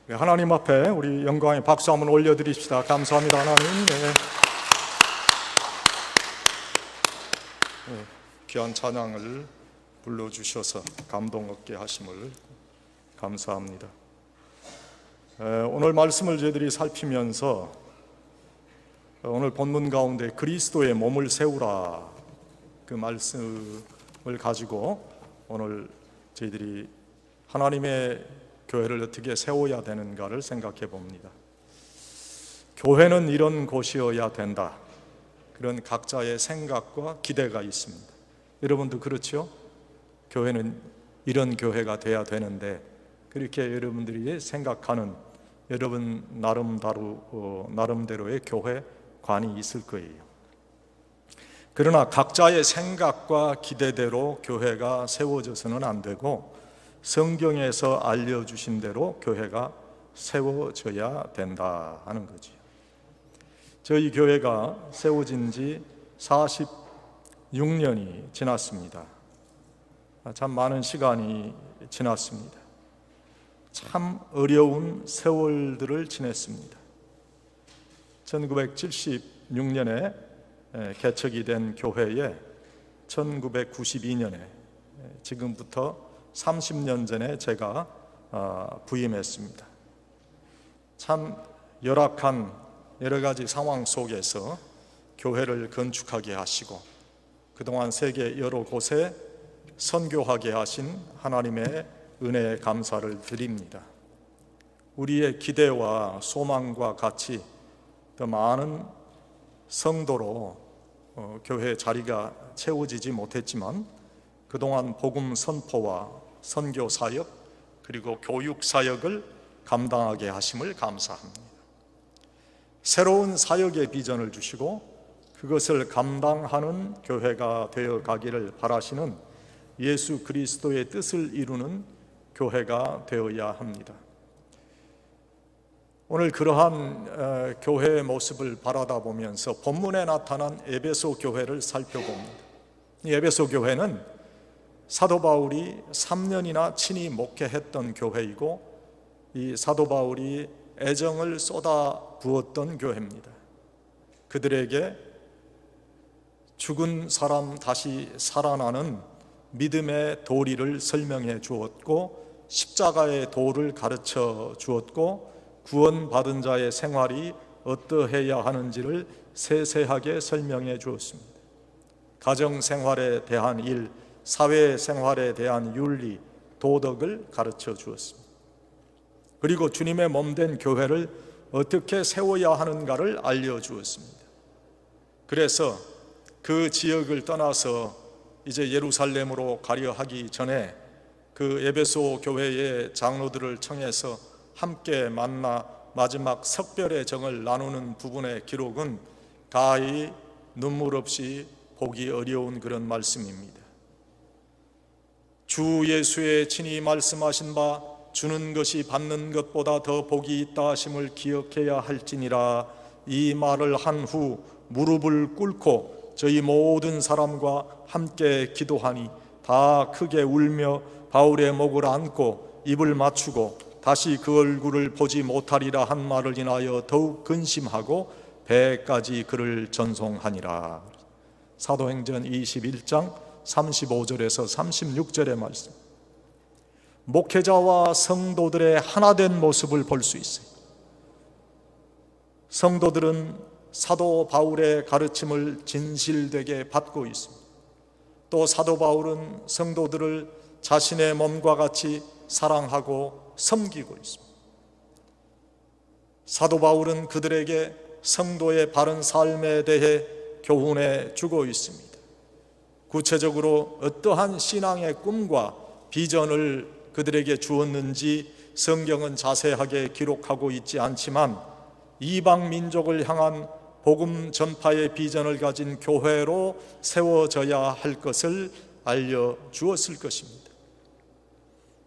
하나님 앞에 우리 영광의 박수 한번 올려드립시다. 감사합니다, 하나님. 귀한 찬양을 불러주셔서 감동 얻게 하심을 감사합니다. 오늘 말씀을 저희들이 살피면서 오늘 본문 가운데 그리스도의 몸을 세우라, 그 말씀을 가지고 오늘 저희들이 하나님의 교회를 어떻게 세워야 되는가를 생각해 봅니다. 교회는 이런 곳이어야 된다, 그런 각자의 생각과 기대가 있습니다. 여러분도 그렇죠? 교회는 이런 교회가 돼야 되는데, 그렇게 여러분들이 생각하는 여러분 나름대로의 교회관이 있을 거예요. 그러나 각자의 생각과 기대대로 교회가 세워져서는 안 되고, 성경에서 알려주신 대로 교회가 세워져야 된다 하는 거지. 저희 교회가 세워진 지 46년이 지났습니다. 참 많은 시간이 지났습니다. 참 어려운 세월들을 지냈습니다. 1976년에 개척이 된 교회에 1992년에 지금부터 30년 전에 제가 부임했습니다. 참 열악한 여러 가지 상황 속에서 교회를 건축하게 하시고, 그동안 세계 여러 곳에 선교하게 하신 하나님의 은혜에 감사를 드립니다. 우리의 기대와 소망과 같이 더 많은 성도로 교회 자리가 채워지지 못했지만, 그동안 복음 선포와 선교 사역 그리고 교육 사역을 감당하게 하심을 감사합니다. 새로운 사역의 비전을 주시고 그것을 감당하는 교회가 되어 가기를 바라시는 예수 그리스도의 뜻을 이루는 교회가 되어야 합니다. 오늘 그러한 교회의 모습을 바라다 보면서 본문에 나타난 에베소 교회를 살펴봅니다. 이 에베소 교회는 사도 바울이 3년이나 친히 목회했던 교회이고, 이 사도 바울이 애정을 쏟아 부었던 교회입니다. 그들에게 죽은 사람 다시 살아나는 믿음의 도리를 설명해 주었고, 십자가의 도를 가르쳐 주었고, 구원받은 자의 생활이 어떠해야 하는지를 세세하게 설명해 주었습니다. 가정 생활에 대한 일, 사회 생활에 대한 윤리, 도덕을 가르쳐 주었습니다. 그리고 주님의 몸된 교회를 어떻게 세워야 하는가를 알려주었습니다. 그래서 그 지역을 떠나서 이제 예루살렘으로 가려 하기 전에 그 에베소 교회의 장로들을 청해서 함께 만나 마지막 석별의 정을 나누는 부분의 기록은 가히 눈물 없이 보기 어려운 그런 말씀입니다. 주 예수의 친히 말씀하신 바 주는 것이 받는 것보다 더 복이 있다 하심을 기억해야 할지니라. 이 말을 한 후 무릎을 꿇고 저희 모든 사람과 함께 기도하니 다 크게 울며 바울의 목을 안고 입을 맞추고 다시 그 얼굴을 보지 못하리라 한 말을 인하여 더욱 근심하고 배까지 그를 전송하니라. 사도행전 21장 35절에서 36절의 말씀, 목회자와 성도들의 하나된 모습을 볼 수 있어요. 성도들은 사도 바울의 가르침을 진실되게 받고 있습니다. 또 사도 바울은 성도들을 자신의 몸과 같이 사랑하고 섬기고 있습니다. 사도 바울은 그들에게 성도의 바른 삶에 대해 교훈해 주고 있습니다. 구체적으로 어떠한 신앙의 꿈과 비전을 그들에게 주었는지 성경은 자세하게 기록하고 있지 않지만, 이방 민족을 향한 복음 전파의 비전을 가진 교회로 세워져야 할 것을 알려주었을 것입니다.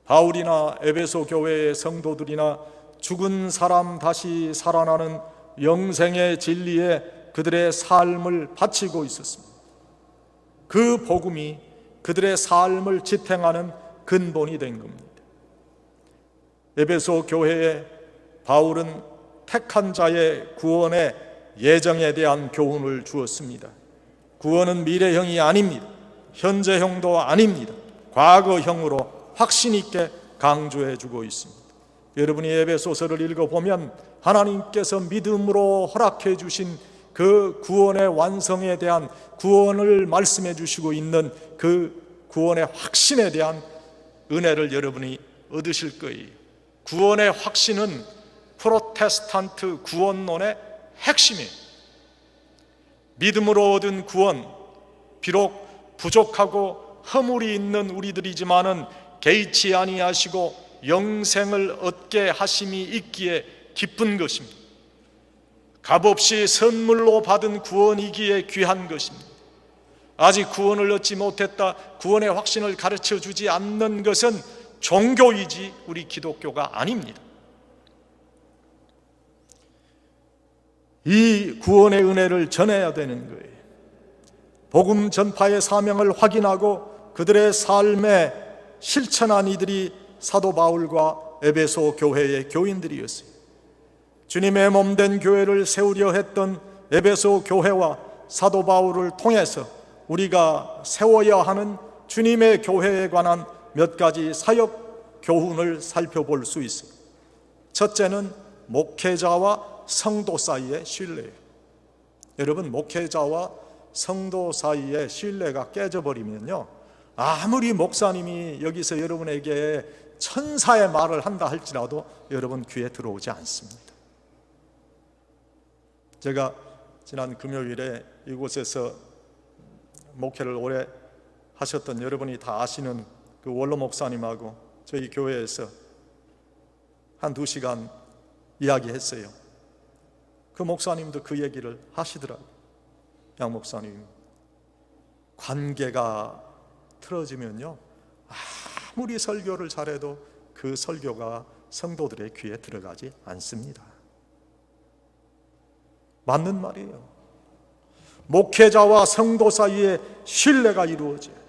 바울이나 에베소 교회의 성도들이나 죽은 사람 다시 살아나는 영생의 진리에 그들의 삶을 바치고 있었습니다. 그 복음이 그들의 삶을 지탱하는 근본이 된 겁니다. 에베소 교회에 바울은 택한 자의 구원의 예정에 대한 교훈을 주었습니다. 구원은 미래형이 아닙니다. 현재형도 아닙니다. 과거형으로 확신 있게 강조해 주고 있습니다. 여러분이 에베소서를 읽어보면 하나님께서 믿음으로 허락해 주신 그 구원의 완성에 대한 구원을 말씀해 주시고 있는 그 구원의 확신에 대한 은혜를 여러분이 얻으실 거예요. 구원의 확신은 프로테스탄트 구원론의 핵심이에요. 믿음으로 얻은 구원, 비록 부족하고 허물이 있는 우리들이지만은 개의치 아니하시고 영생을 얻게 하심이 있기에 기쁜 것입니다. 값없이 선물로 받은 구원이기에 귀한 것입니다. 아직 구원을 얻지 못했다, 구원의 확신을 가르쳐 주지 않는 것은 종교이지 우리 기독교가 아닙니다. 이 구원의 은혜를 전해야 되는 거예요. 복음 전파의 사명을 확인하고 그들의 삶에 실천한 이들이 사도 바울과 에베소 교회의 교인들이었어요. 주님의 몸된 교회를 세우려 했던 에베소 교회와 사도 바울을 통해서 우리가 세워야 하는 주님의 교회에 관한 몇 가지 사역 교훈을 살펴볼 수 있어요. 첫째는 목회자와 성도 사이의 신뢰예요. 여러분, 목회자와 성도 사이의 신뢰가 깨져버리면요, 아무리 목사님이 여기서 여러분에게 천사의 말을 한다 할지라도 여러분 귀에 들어오지 않습니다. 제가 지난 금요일에 이곳에서 목회를 오래 하셨던 여러분이 다 아시는 그 원로 목사님하고 저희 교회에서 한 2시간 이야기했어요. 그 목사님도 그 얘기를 하시더라고요. 양 목사님, 관계가 틀어지면요, 아무리 설교를 잘해도 그 설교가 성도들의 귀에 들어가지 않습니다. 맞는 말이에요. 목회자와 성도 사이에 신뢰가 이루어져야 돼요.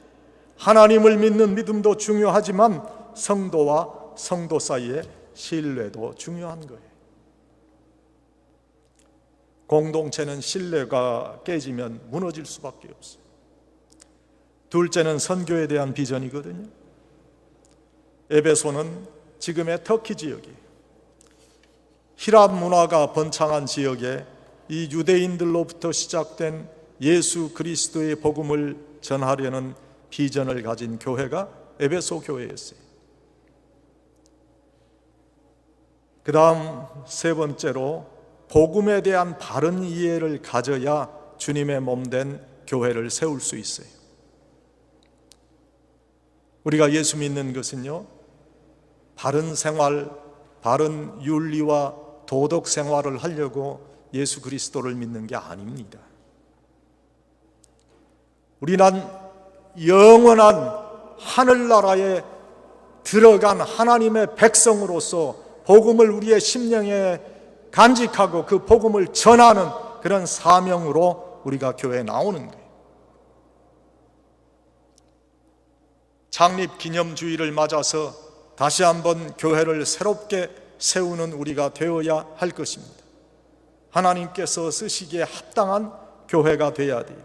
하나님을 믿는 믿음도 중요하지만 성도와 성도 사이에 신뢰도 중요한 거예요. 공동체는 신뢰가 깨지면 무너질 수밖에 없어요. 둘째는 선교에 대한 비전이거든요. 에베소는 지금의 터키 지역이에요. 히랍 문화가 번창한 지역에 이 유대인들로부터 시작된 예수 그리스도의 복음을 전하려는 비전을 가진 교회가 에베소 교회였어요. 그 다음 세 번째로 복음에 대한 바른 이해를 가져야 주님의 몸된 교회를 세울 수 있어요. 우리가 예수 믿는 것은요, 바른 생활, 바른 윤리와 도덕 생활을 하려고 예수 그리스도를 믿는 게 아닙니다. 우리는 영원한 하늘나라에 들어간 하나님의 백성으로서 복음을 우리의 심령에 간직하고 그 복음을 전하는 그런 사명으로 우리가 교회에 나오는 거예요. 창립기념주의를 맞아서 다시 한번 교회를 새롭게 세우는 우리가 되어야 할 것입니다. 하나님께서 쓰시기에 합당한 교회가 되어야 돼요.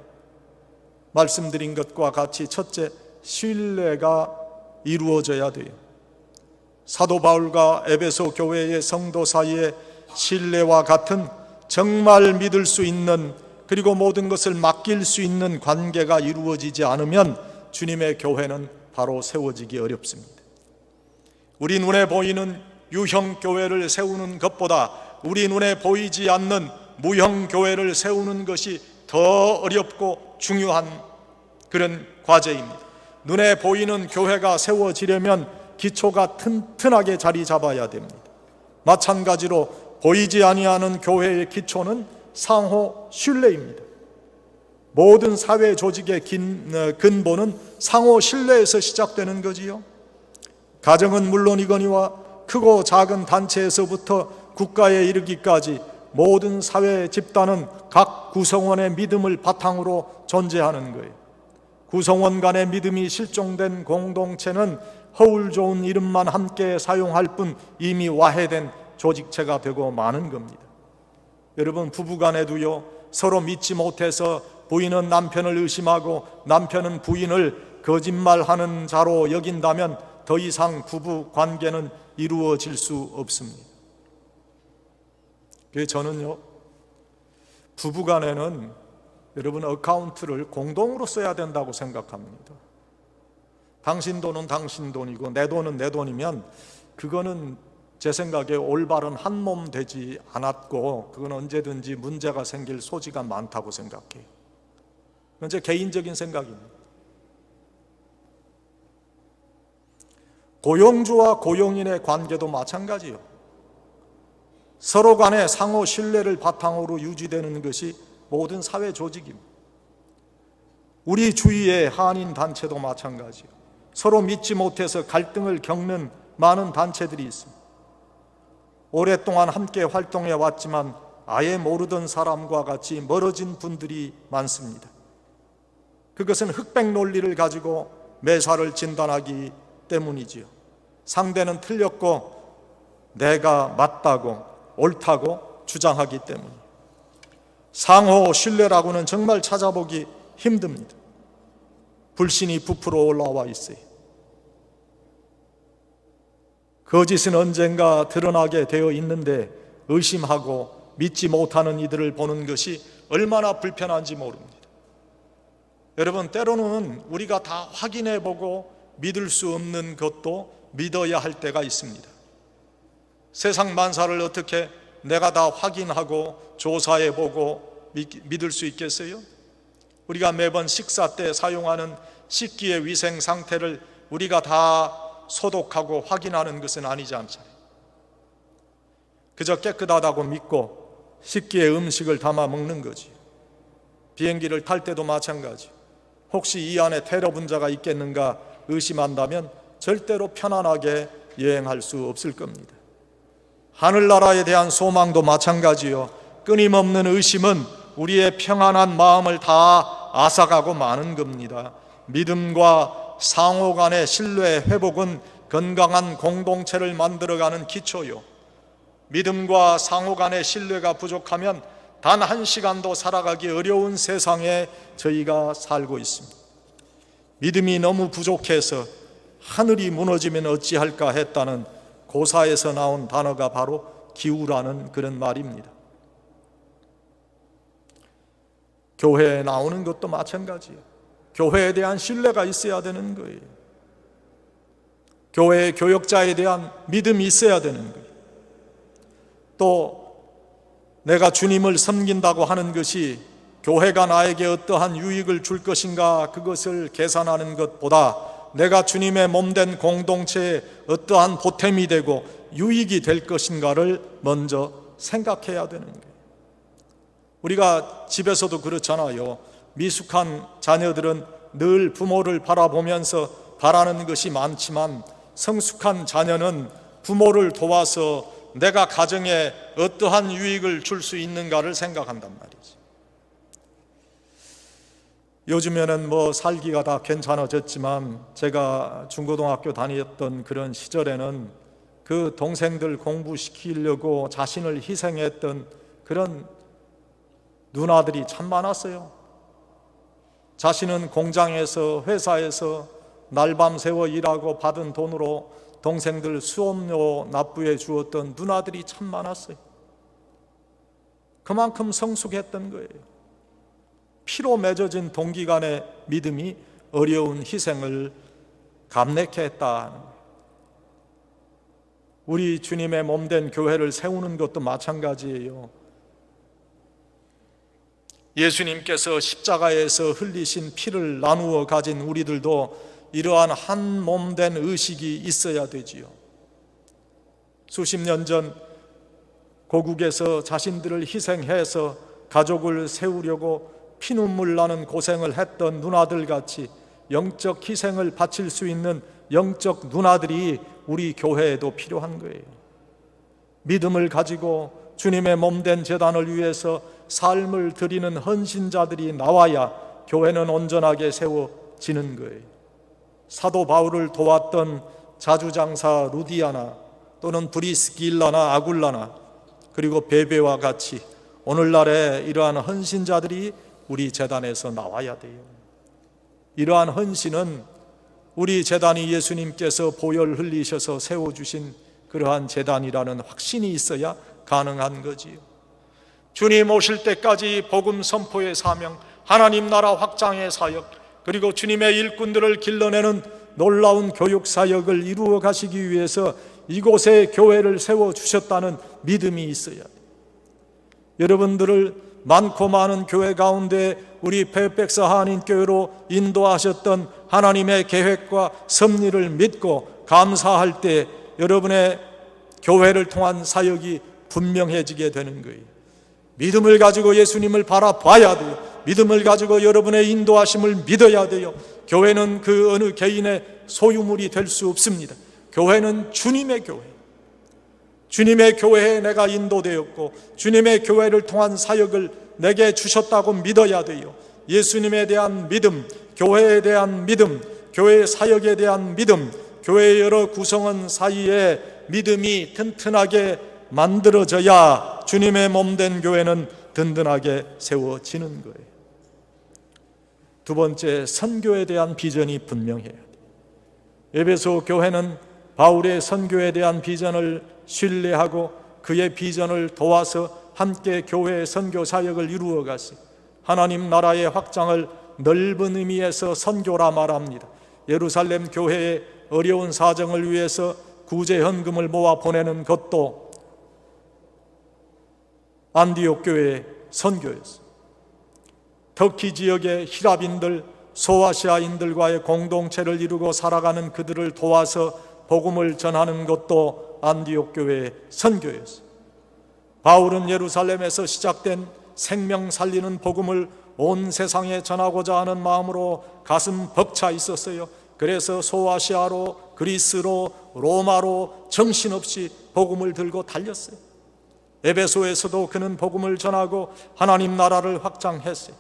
말씀드린 것과 같이 첫째, 신뢰가 이루어져야 돼요. 사도 바울과 에베소 교회의 성도 사이에 신뢰와 같은 정말 믿을 수 있는, 그리고 모든 것을 맡길 수 있는 관계가 이루어지지 않으면 주님의 교회는 바로 세워지기 어렵습니다. 우리 눈에 보이는 유형 교회를 세우는 것보다 우리 눈에 보이지 않는 무형 교회를 세우는 것이 더 어렵고 중요한 그런 과제입니다. 눈에 보이는 교회가 세워지려면 기초가 튼튼하게 자리 잡아야 됩니다. 마찬가지로 보이지 아니하는 교회의 기초는 상호 신뢰입니다. 모든 사회 조직의 근본은 상호 신뢰에서 시작되는 거지요. 가정은 물론이거니와 크고 작은 단체에서부터 국가에 이르기까지 모든 사회 집단은 각 구성원의 믿음을 바탕으로 존재하는 거예요. 구성원 간의 믿음이 실종된 공동체는 허울 좋은 이름만 함께 사용할 뿐 이미 와해된 조직체가 되고 마는 겁니다. 여러분, 부부간에도요, 서로 믿지 못해서 부인은 남편을 의심하고 남편은 부인을 거짓말하는 자로 여긴다면 더 이상 부부 관계는 이루어질 수 없습니다. 그래서 저는요, 부부간에는 여러분 어카운트를 공동으로 써야 된다고 생각합니다. 당신 돈은 당신 돈이고 내 돈은 내 돈이면 그거는 제 생각에 올바른 한 몸 되지 않았고, 그건 언제든지 문제가 생길 소지가 많다고 생각해요. 그건 제 개인적인 생각입니다. 고용주와 고용인의 관계도 마찬가지요. 서로 간에 상호 신뢰를 바탕으로 유지되는 것이 모든 사회 조직입니다. 우리 주위의 한인 단체도 마찬가지요. 서로 믿지 못해서 갈등을 겪는 많은 단체들이 있습니다. 오랫동안 함께 활동해 왔지만 아예 모르던 사람과 같이 멀어진 분들이 많습니다. 그것은 흑백 논리를 가지고 매사를 진단하기 때문이지요. 상대는 틀렸고 내가 맞다고 옳다고 주장하기 때문이에요. 상호 신뢰라고는 정말 찾아보기 힘듭니다. 불신이 부풀어 올라와 있어요. 거짓은 언젠가 드러나게 되어 있는데 의심하고 믿지 못하는 이들을 보는 것이 얼마나 불편한지 모릅니다. 여러분, 때로는 우리가 다 확인해보고 믿을 수 없는 것도 믿어야 할 때가 있습니다. 세상 만사를 어떻게 내가 다 확인하고 조사해보고 믿을 수 있겠어요? 우리가 매번 식사 때 사용하는 식기의 위생 상태를 우리가 다 소독하고 확인하는 것은 아니지 않잖아요. 그저 깨끗하다고 믿고 식기에 음식을 담아 먹는 거지. 비행기를 탈 때도 마찬가지. 혹시 이 안에 테러 분자가 있겠는가 의심한다면 절대로 편안하게 여행할 수 없을 겁니다. 하늘나라에 대한 소망도 마찬가지요. 끊임없는 의심은 우리의 평안한 마음을 다 앗아가고 마는 겁니다. 믿음과 상호 간의 신뢰 회복은 건강한 공동체를 만들어가는 기초요. 믿음과 상호 간의 신뢰가 부족하면 단 한 시간도 살아가기 어려운 세상에 저희가 살고 있습니다. 믿음이 너무 부족해서 하늘이 무너지면 어찌할까 했다는 고사에서 나온 단어가 바로 기우라는 그런 말입니다. 교회에 나오는 것도 마찬가지예요. 교회에 대한 신뢰가 있어야 되는 거예요. 교회의 교역자에 대한 믿음이 있어야 되는 거예요. 또 내가 주님을 섬긴다고 하는 것이 교회가 나에게 어떠한 유익을 줄 것인가, 그것을 계산하는 것보다 내가 주님의 몸된 공동체에 어떠한 보탬이 되고 유익이 될 것인가를 먼저 생각해야 되는 거예요. 우리가 집에서도 그렇잖아요. 미숙한 자녀들은 늘 부모를 바라보면서 바라는 것이 많지만 성숙한 자녀는 부모를 도와서 내가 가정에 어떠한 유익을 줄 수 있는가를 생각한단 말이지. 요즘에는 살기가 다 괜찮아졌지만 제가 중고등학교 다녔던 그런 시절에는 그 동생들 공부시키려고 자신을 희생했던 그런 누나들이 참 많았어요. 자신은 공장에서 회사에서 날밤 새워 일하고 받은 돈으로 동생들 수업료 납부해 주었던 누나들이 참 많았어요. 그만큼 성숙했던 거예요. 피로 맺어진 동기 간의 믿음이 어려운 희생을 감내케 했다는 거예요. 우리 주님의 몸된 교회를 세우는 것도 마찬가지예요. 예수님께서 십자가에서 흘리신 피를 나누어 가진 우리들도 이러한 한 몸된 의식이 있어야 되지요. 수십 년 전 고국에서 자신들을 희생해서 가족을 세우려고 피눈물 나는 고생을 했던 누나들 같이 영적 희생을 바칠 수 있는 영적 누나들이 우리 교회에도 필요한 거예요. 믿음을 가지고 주님의 몸된 제단을 위해서 삶을 드리는 헌신자들이 나와야 교회는 온전하게 세워지는 거예요. 사도 바울을 도왔던 자주장사 루디아나, 또는 브리스길라나 아굴라나 그리고 베베와 같이 오늘날에 이러한 헌신자들이 우리 제단에서 나와야 돼요. 이러한 헌신은 우리 제단이 예수님께서 보혈 흘리셔서 세워주신 그러한 제단이라는 확신이 있어야 가능한 거지요. 주님 오실 때까지 복음 선포의 사명, 하나님 나라 확장의 사역, 그리고 주님의 일꾼들을 길러내는 놀라운 교육 사역을 이루어 가시기 위해서 이곳에 교회를 세워주셨다는 믿음이 있어야 돼요. 여러분들을 많고 많은 교회 가운데 우리 페어팩스 한인교회로 인도하셨던 하나님의 계획과 섭리를 믿고 감사할 때 여러분의 교회를 통한 사역이 분명해지게 되는 거예요. 믿음을 가지고 예수님을 바라봐야 돼요. 믿음을 가지고 여러분의 인도하심을 믿어야 돼요. 교회는 그 어느 개인의 소유물이 될 수 없습니다. 교회는 주님의 교회. 주님의 교회에 내가 인도되었고 주님의 교회를 통한 사역을 내게 주셨다고 믿어야 돼요. 예수님에 대한 믿음, 교회에 대한 믿음, 교회의 사역에 대한 믿음, 교회의 여러 구성원 사이에 믿음이 튼튼하게 만들어져야 주님의 몸된 교회는 든든하게 세워지는 거예요. 두 번째, 선교에 대한 비전이 분명해야 돼요. 에베소 교회는 바울의 선교에 대한 비전을 신뢰하고 그의 비전을 도와서 함께 교회의 선교 사역을 이루어 갔어요. 하나님 나라의 확장을 넓은 의미에서 선교라 말합니다. 예루살렘 교회의 어려운 사정을 위해서 구제 헌금을 모아 보내는 것도 안디옥 교회의 선교였어요. 터키 지역의 히랍인들, 소아시아인들과의 공동체를 이루고 살아가는 그들을 도와서 복음을 전하는 것도 안디옥 교회의 선교였어요. 바울은 예루살렘에서 시작된 생명 살리는 복음을 온 세상에 전하고자 하는 마음으로 가슴 벅차 있었어요. 그래서 소아시아로, 그리스로, 로마로 정신없이 복음을 들고 달렸어요. 에베소에서도 그는 복음을 전하고 하나님 나라를 확장했어요.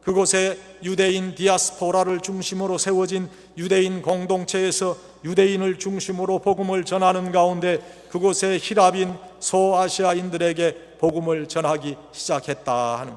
그곳에 유대인 디아스포라를 중심으로 세워진 유대인 공동체에서 유대인을 중심으로 복음을 전하는 가운데 그곳의 히랍인 소아시아인들에게 복음을 전하기 시작했다 하는,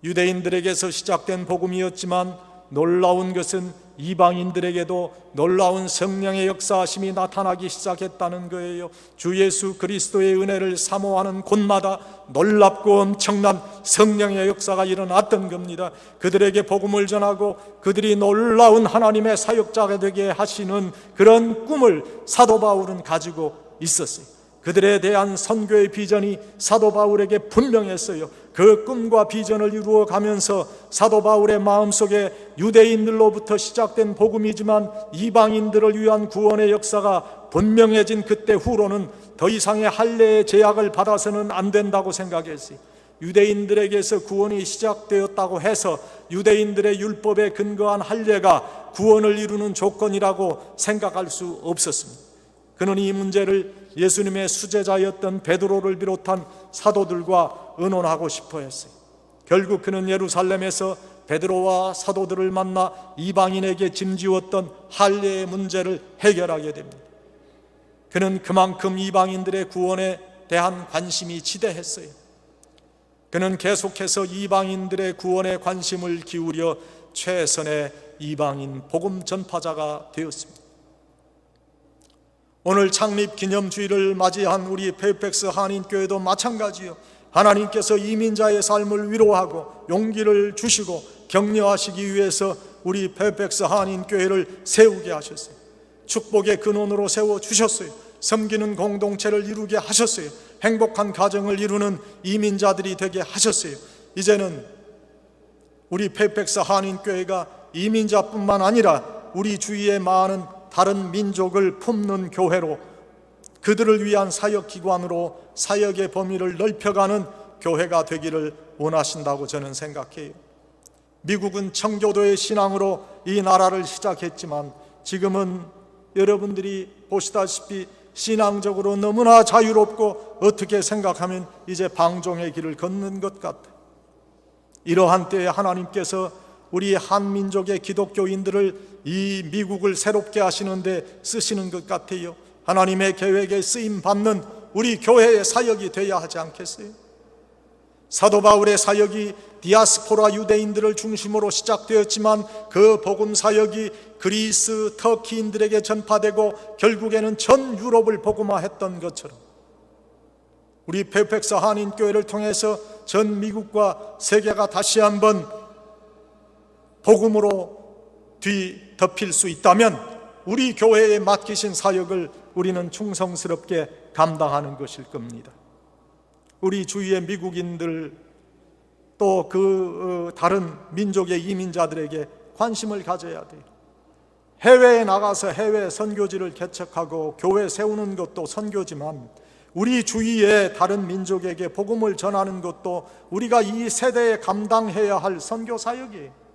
유대인들에게서 시작된 복음이었지만 놀라운 것은 이방인들에게도 놀라운 성령의 역사하심이 나타나기 시작했다는 거예요. 주 예수 그리스도의 은혜를 사모하는 곳마다 놀랍고 엄청난 성령의 역사가 일어났던 겁니다. 그들에게 복음을 전하고 그들이 놀라운 하나님의 사역자가 되게 하시는 그런 꿈을 사도 바울은 가지고 있었어요. 그들에 대한 선교의 비전이 사도 바울에게 분명했어요. 그 꿈과 비전을 이루어 가면서 사도 바울의 마음속에 유대인들로부터 시작된 복음이지만 이방인들을 위한 구원의 역사가 분명해진 그때 후로는 더 이상의 할례의 제약을 받아서는 안 된다고 생각했어요. 유대인들에게서 구원이 시작되었다고 해서 유대인들의 율법에 근거한 할례가 구원을 이루는 조건이라고 생각할 수 없었습니다. 그는 이 문제를 예수님의 수제자였던 베드로를 비롯한 사도들과 의논하고 싶어 했어요. 결국 그는 예루살렘에서 베드로와 사도들을 만나 이방인에게 짐지웠던 할례의 문제를 해결하게 됩니다. 그는 그만큼 이방인들의 구원에 대한 관심이 지대했어요. 그는 계속해서 이방인들의 구원에 관심을 기울여 최선의 이방인 복음 전파자가 되었습니다. 오늘 창립 기념주일을 맞이한 우리 페어팩스 한인교회도 마찬가지요. 하나님께서 이민자의 삶을 위로하고 용기를 주시고 격려하시기 위해서 우리 페어팩스 한인교회를 세우게 하셨어요. 축복의 근원으로 세워주셨어요. 섬기는 공동체를 이루게 하셨어요. 행복한 가정을 이루는 이민자들이 되게 하셨어요. 이제는 우리 페어팩스 한인교회가 이민자뿐만 아니라 우리 주위에 많은 다른 민족을 품는 교회로, 그들을 위한 사역기관으로 사역의 범위를 넓혀가는 교회가 되기를 원하신다고 저는 생각해요. 미국은 청교도의 신앙으로 이 나라를 시작했지만 지금은 여러분들이 보시다시피 신앙적으로 너무나 자유롭고 어떻게 생각하면 이제 방종의 길을 걷는 것 같아요. 이러한 때에 하나님께서 우리 한민족의 기독교인들을 이 미국을 새롭게 하시는데 쓰시는 것 같아요. 하나님의 계획에 쓰임받는 우리 교회의 사역이 되어야 하지 않겠어요? 사도 바울의 사역이 디아스포라 유대인들을 중심으로 시작되었지만 그 복음 사역이 그리스, 터키인들에게 전파되고 결국에는 전 유럽을 복음화했던 것처럼 우리 페이펙스 한인교회를 통해서 전 미국과 세계가 다시 한번 복음으로 뒤덮일 수 있다면 우리 교회에 맡기신 사역을 우리는 충성스럽게 감당하는 것일 겁니다. 우리 주위의 미국인들 또 그 다른 민족의 이민자들에게 관심을 가져야 돼요. 해외에 나가서 해외 선교지를 개척하고 교회 세우는 것도 선교지만 우리 주위의 다른 민족에게 복음을 전하는 것도 우리가 이 세대에 감당해야 할 선교 사역이에요.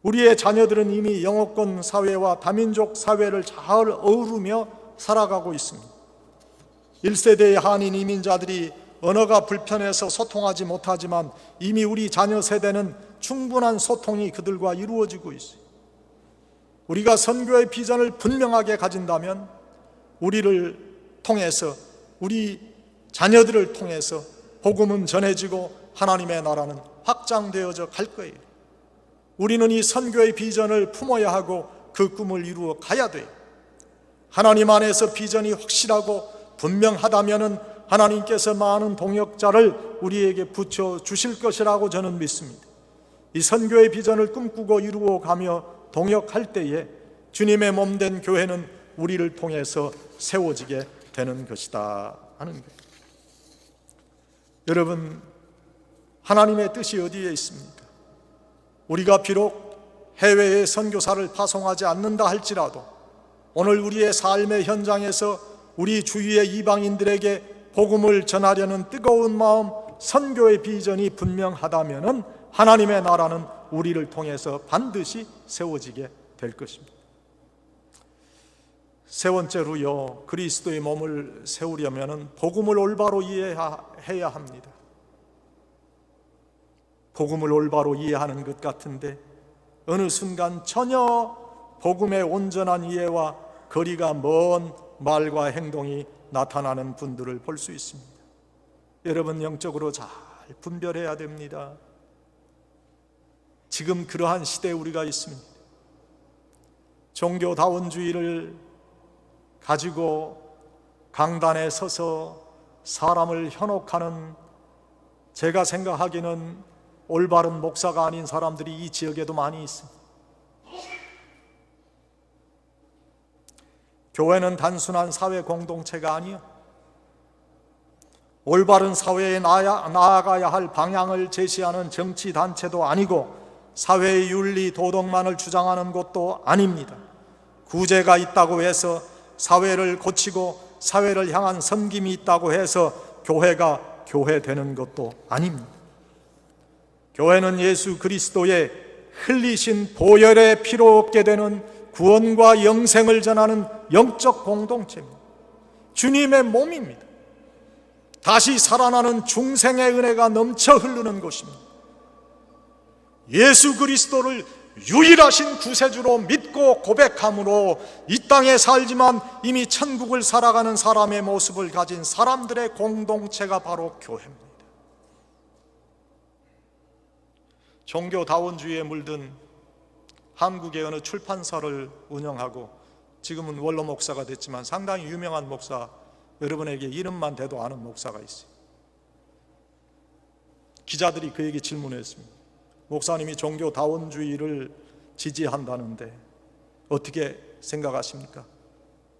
우리의 자녀들은 이미 영어권 사회와 다민족 사회를 잘 어우르며 살아가고 있습니다. 1세대의 한인 이민자들이 언어가 불편해서 소통하지 못하지만 이미 우리 자녀 세대는 충분한 소통이 그들과 이루어지고 있어요. 우리가 선교의 비전을 분명하게 가진다면 우리를 통해서 우리 자녀들을 통해서 복음은 전해지고 하나님의 나라는 확장되어져 갈 거예요. 우리는 이 선교의 비전을 품어야 하고 그 꿈을 이루어 가야 돼요. 하나님 안에서 비전이 확실하고 분명하다면 하나님께서 많은 동역자를 우리에게 붙여주실 것이라고 저는 믿습니다. 이 선교의 비전을 꿈꾸고 이루어 가며 동역할 때에 주님의 몸된 교회는 우리를 통해서 세워지게 되는 것이다 하는 거예요. 여러분, 하나님의 뜻이 어디에 있습니까? 우리가 비록 해외에 선교사를 파송하지 않는다 할지라도 오늘 우리의 삶의 현장에서 우리 주위의 이방인들에게 복음을 전하려는 뜨거운 마음, 선교의 비전이 분명하다면 하나님의 나라는 우리를 통해서 반드시 세워지게 될 것입니다. 세 번째로요, 그리스도의 몸을 세우려면 복음을 올바로 이해해야 합니다. 복음을 올바로 이해하는 것 같은데 어느 순간 전혀 복음의 온전한 이해와 거리가 먼 말과 행동이 나타나는 분들을 볼 수 있습니다. 여러분, 영적으로 잘 분별해야 됩니다. 지금 그러한 시대에 우리가 있습니다. 종교다원주의를 가지고 강단에 서서 사람을 현혹하는, 제가 생각하기는 올바른 목사가 아닌 사람들이 이 지역에도 많이 있습니다. 교회는 단순한 사회 공동체가 아니요, 올바른 사회에 나아가야 할 방향을 제시하는 정치단체도 아니고 사회의 윤리 도덕만을 주장하는 것도 아닙니다. 구제가 있다고 해서 사회를 고치고 사회를 향한 섬김이 있다고 해서 교회가 교회되는 것도 아닙니다. 교회는 예수 그리스도의 흘리신 보혈의 피로 얻게 되는 구원과 영생을 전하는 영적 공동체입니다. 주님의 몸입니다. 다시 살아나는 중생의 은혜가 넘쳐 흐르는 곳입니다. 예수 그리스도를 유일하신 구세주로 믿고 고백함으로 이 땅에 살지만 이미 천국을 살아가는 사람의 모습을 가진 사람들의 공동체가 바로 교회입니다. 종교다원주의에 물든 한국의 어느 출판사를 운영하고 지금은 원로 목사가 됐지만 상당히 유명한 목사, 여러분에게 이름만 대도 아는 목사가 있어요. 기자들이 그에게 질문했습니다. 목사님이 종교다원주의를 지지한다는데 어떻게 생각하십니까?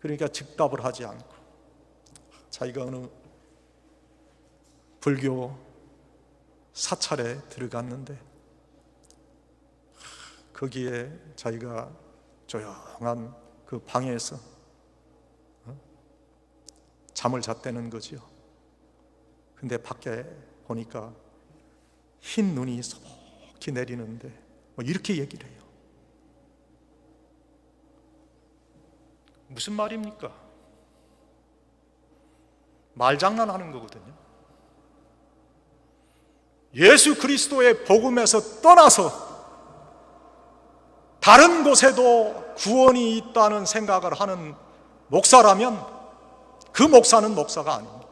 그러니까 즉답을 하지 않고 자기가 어느 불교 사찰에 들어갔는데 거기에 자기가 조용한 그 방에서 잠을 잤다는 거지요. 근데 밖에 보니까 흰 눈이 소복히 내리는데 이렇게 얘기를 해요. 무슨 말입니까? 말장난하는 거거든요. 예수 그리스도의 복음에서 떠나서 다른 곳에도 구원이 있다는 생각을 하는 목사라면 그 목사는 목사가 아닙니다.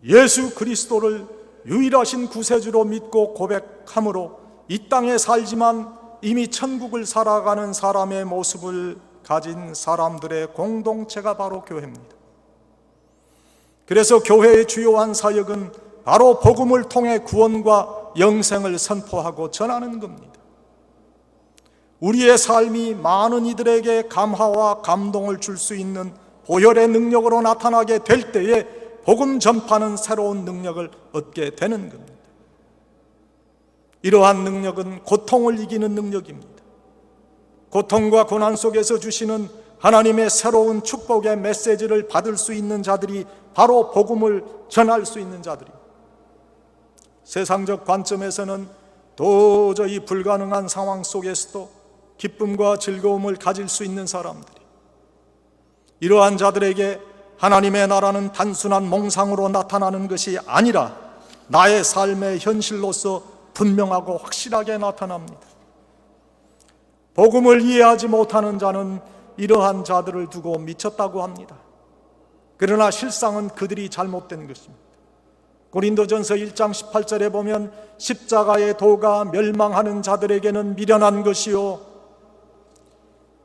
예수 그리스도를 유일하신 구세주로 믿고 고백함으로 이 땅에 살지만 이미 천국을 살아가는 사람의 모습을 가진 사람들의 공동체가 바로 교회입니다. 그래서 교회의 주요한 사역은 바로 복음을 통해 구원과 영생을 선포하고 전하는 겁니다. 우리의 삶이 많은 이들에게 감화와 감동을 줄 수 있는 보혈의 능력으로 나타나게 될 때에 복음 전파는 새로운 능력을 얻게 되는 겁니다. 이러한 능력은 고통을 이기는 능력입니다. 고통과 고난 속에서 주시는 하나님의 새로운 축복의 메시지를 받을 수 있는 자들이 바로 복음을 전할 수 있는 자들입니다. 세상적 관점에서는 도저히 불가능한 상황 속에서도 기쁨과 즐거움을 가질 수 있는 사람들이, 이러한 자들에게 하나님의 나라는 단순한 몽상으로 나타나는 것이 아니라 나의 삶의 현실로서 분명하고 확실하게 나타납니다. 복음을 이해하지 못하는 자는 이러한 자들을 두고 미쳤다고 합니다. 그러나 실상은 그들이 잘못된 것입니다. 고린도전서 1장 18절에 보면 십자가의 도가 멸망하는 자들에게는 미련한 것이요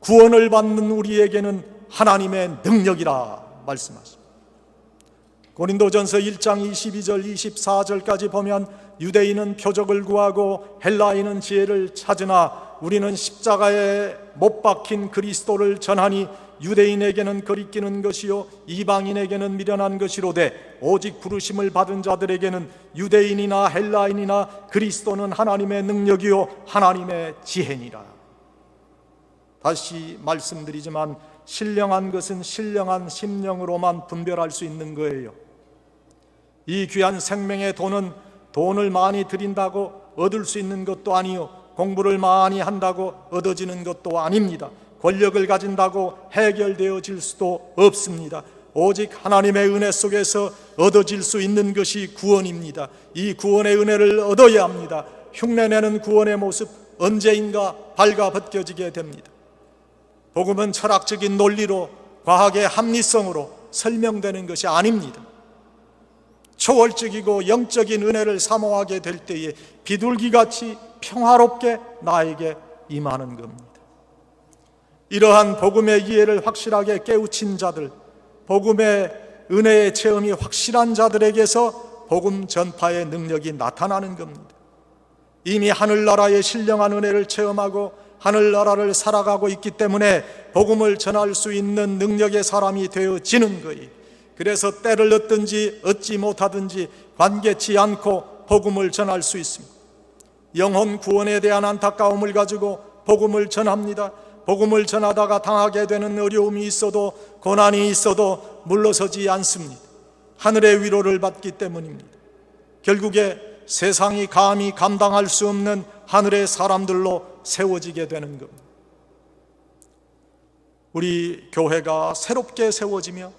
구원을 받는 우리에게는 하나님의 능력이라 말씀하십니다. 고린도전서 1장 22절 24절까지 보면 유대인은 표적을 구하고 헬라인은 지혜를 찾으나 우리는 십자가에 못 박힌 그리스도를 전하니 유대인에게는 거리끼는 것이요 이방인에게는 미련한 것이로되 오직 부르심을 받은 자들에게는 유대인이나 헬라인이나 그리스도는 하나님의 능력이요 하나님의 지혜니라. 다시 말씀드리지만 신령한 것은 신령한 심령으로만 분별할 수 있는 거예요. 이 귀한 생명의 돈은 돈을 많이 들인다고 얻을 수 있는 것도 아니요 공부를 많이 한다고 얻어지는 것도 아닙니다. 권력을 가진다고 해결되어질 수도 없습니다. 오직 하나님의 은혜 속에서 얻어질 수 있는 것이 구원입니다. 이 구원의 은혜를 얻어야 합니다. 흉내내는 구원의 모습 언제인가 발가벗겨지게 됩니다. 복음은 철학적인 논리로 과학의 합리성으로 설명되는 것이 아닙니다. 초월적이고 영적인 은혜를 사모하게 될 때에 비둘기같이 평화롭게 나에게 임하는 겁니다. 이러한 복음의 이해를 확실하게 깨우친 자들, 복음의 은혜의 체험이 확실한 자들에게서 복음 전파의 능력이 나타나는 겁니다. 이미 하늘나라의 신령한 은혜를 체험하고 하늘나라를 살아가고 있기 때문에 복음을 전할 수 있는 능력의 사람이 되어지는 거예요. 그래서 때를 얻든지 얻지 못하든지 관계치 않고 복음을 전할 수 있습니다. 영혼 구원에 대한 안타까움을 가지고 복음을 전합니다. 복음을 전하다가 당하게 되는 어려움이 있어도 고난이 있어도 물러서지 않습니다. 하늘의 위로를 받기 때문입니다. 결국에 세상이 감히 감당할 수 없는 하늘의 사람들로 세워지게 되는 겁니다. 우리 교회가 새롭게 세워지며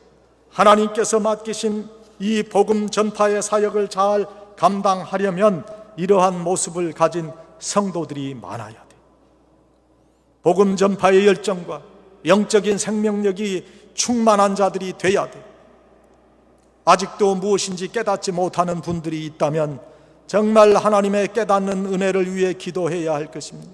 하나님께서 맡기신 이 복음 전파의 사역을 잘 감당하려면 이러한 모습을 가진 성도들이 많아야 돼. 복음 전파의 열정과 영적인 생명력이 충만한 자들이 돼야 돼. 아직도 무엇인지 깨닫지 못하는 분들이 있다면 정말 하나님의 깨닫는 은혜를 위해 기도해야 할 것입니다.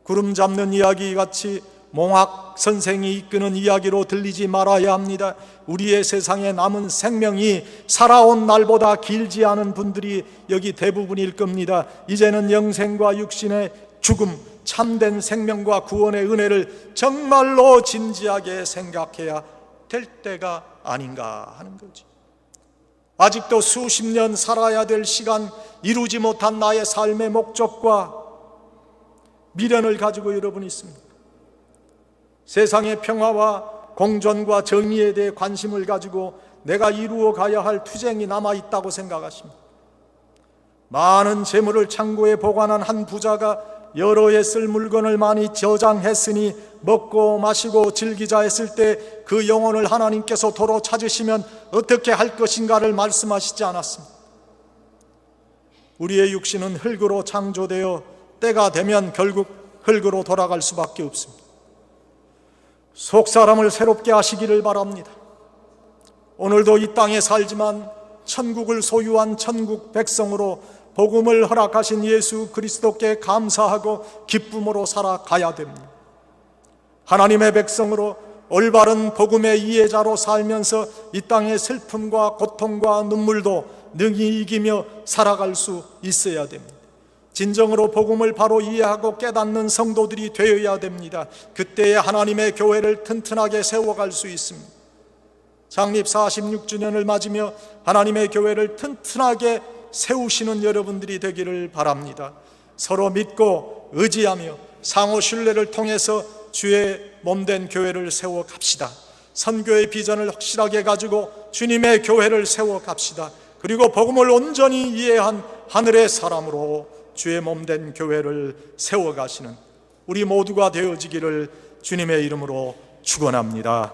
구름 잡는 이야기 같이 몽학 선생이 이끄는 이야기로 들리지 말아야 합니다. 우리의 세상에 남은 생명이 살아온 날보다 길지 않은 분들이 여기 대부분일 겁니다. 이제는 영생과 육신의 죽음, 참된 생명과 구원의 은혜를 정말로 진지하게 생각해야 될 때가 아닌가 하는 거지. 아직도 수십 년 살아야 될 시간, 이루지 못한 나의 삶의 목적과 미련을 가지고 여러분이 있습니다. 세상의 평화와 공존과 정의에 대해 관심을 가지고 내가 이루어 가야 할 투쟁이 남아있다고 생각하십니다. 많은 재물을 창고에 보관한 한 부자가 여러 해 쓸 물건을 많이 저장했으니 먹고 마시고 즐기자 했을 때 그 영혼을 하나님께서 도로 찾으시면 어떻게 할 것인가를 말씀하시지 않았습니다. 우리의 육신은 흙으로 창조되어 때가 되면 결국 흙으로 돌아갈 수밖에 없습니다. 속사람을 새롭게 하시기를 바랍니다. 오늘도 이 땅에 살지만 천국을 소유한 천국 백성으로 복음을 허락하신 예수 그리스도께 감사하고 기쁨으로 살아가야 됩니다. 하나님의 백성으로 올바른 복음의 이해자로 살면서 이 땅의 슬픔과 고통과 눈물도 능히 이기며 살아갈 수 있어야 됩니다. 진정으로 복음을 바로 이해하고 깨닫는 성도들이 되어야 됩니다. 그때에 하나님의 교회를 튼튼하게 세워갈 수 있습니다. 창립 46주년을 맞으며 하나님의 교회를 튼튼하게 세우시는 여러분들이 되기를 바랍니다. 서로 믿고 의지하며 상호 신뢰를 통해서 주의 몸된 교회를 세워갑시다. 선교의 비전을 확실하게 가지고 주님의 교회를 세워갑시다. 그리고 복음을 온전히 이해한 하늘의 사람으로 주의 몸된 교회를 세워가시는 우리 모두가 되어지기를 주님의 이름으로 축원합니다.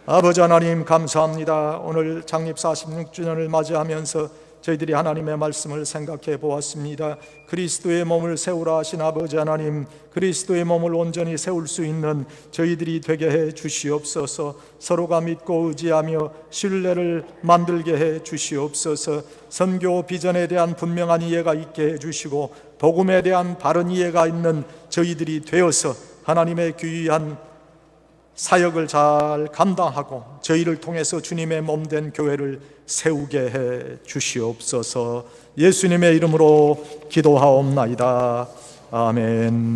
아버지 하나님 감사합니다. 오늘 창립 46주년을 맞이하면서 저희들이 하나님의 말씀을 생각해 보았습니다. 그리스도의 몸을 세우라 하신 아버지 하나님, 그리스도의 몸을 온전히 세울 수 있는 저희들이 되게 해 주시옵소서. 서로가 믿고 의지하며 신뢰를 만들게 해 주시옵소서. 선교 비전에 대한 분명한 이해가 있게 해 주시고 복음에 대한 바른 이해가 있는 저희들이 되어서 하나님의 귀한 사역을 잘 감당하고 저희를 통해서 주님의 몸된 교회를 세우게 해 주시옵소서. 예수님의 이름으로 기도하옵나이다. 아멘.